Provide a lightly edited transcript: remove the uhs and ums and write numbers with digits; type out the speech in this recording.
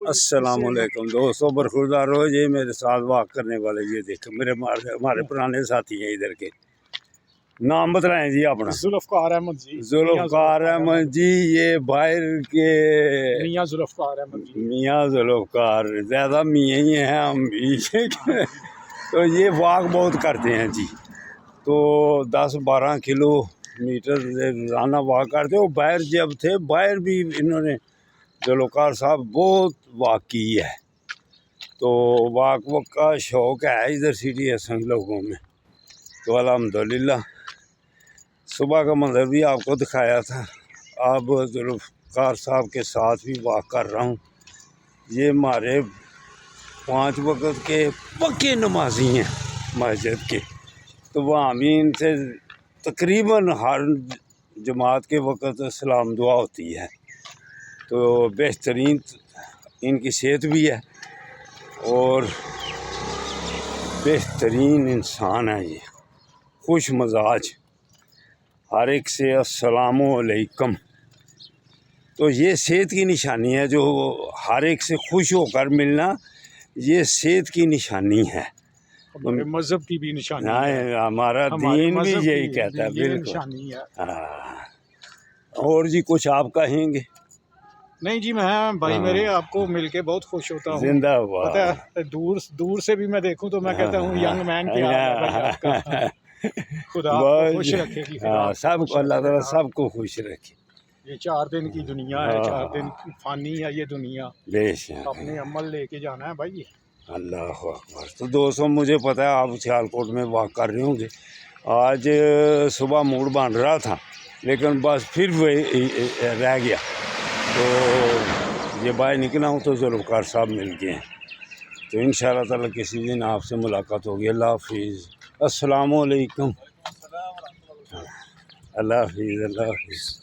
السلام علیکم دوستوں، برخوردار ہو. یہ میرے ساتھ واک کرنے والے یہ دیکھیں میرے ہمارے پرانے ساتھی ہیں ادھر کے. نام بتلائیں جی اپنا. ذوالفقار احمد جی. ذوالفقار احمد جی. یہ باہر کے میاں ذوالفقار احمد جی. میاں ذوالفقار زیادہ میاں ہی ہیں ہم بھی. تو یہ واک بہت کرتے ہیں جی. تو 10-12 کلو میٹر روزانہ واک کرتے. وہ باہر جب تھے باہر بھی انہوں نے ذوالفقار صاحب بہت واک کی ہے. تو واک کا شوق ہے ادھر سٹی حسن لوگوں میں. تو الحمدللہ صبح کا منظر بھی آپ کو دکھایا تھا. اب ذوالفقار صاحب کے ساتھ بھی واک کر رہا ہوں. یہ ہمارے 5 وقت کے پکے نمازی ہیں مسجد کے. تو وہاں بھی ان سے تقریباً ہر جماعت کے وقت سلام دعا ہوتی ہے. تو بہترین ان کی صحت بھی ہے اور بہترین انسان ہے. یہ خوش مزاج، ہر ایک سے السلام علیکم. تو یہ صحت کی نشانی ہے. جو ہر ایک سے خوش ہو کر ملنا یہ صحت کی نشانی ہے. ہمارے مذہب کی بھی نشانی ہے. ہمارا دین بھی یہی کہتا ہے. بالکل نشانی ہے. اور جی کچھ آپ کہیں گے؟ نہیں جی، میں بھائی میرے آپ کو مل کے بہت خوش ہوتا ہوں. زندہ باد. پتہ ہے دور سے بھی میں دیکھوں تو میں کہتا ہوں ینگ مین کیا ہے بھائی آپ کا. خدا آپ کو خوش رکھے گی. سب کو اللہ تعالیٰ سب کو خوش رکھے. یہ 4 دن کی دنیا ہے. 4 دن فانی ہے یہ دنیا. بے شک اپنے عمل لے کے جانا ہے بھائی. اللہ اکبر. تو دوستوں مجھے پتہ ہے آپ سیالکوٹ میں واک کر رہے ہوں گے. آج صبح موڈ بن رہا تھا لیکن بس پھر وہی رہ گیا. تو یہ باہر نکلا ہوں تو ذوالفقار صاحب مل گئے ہیں. تو انشاءاللہ تعالیٰ کسی دن آپ سے ملاقات ہوگی. اللہ حافظ. السلام علیکم. اللہ حافظ. اللہ حافظ.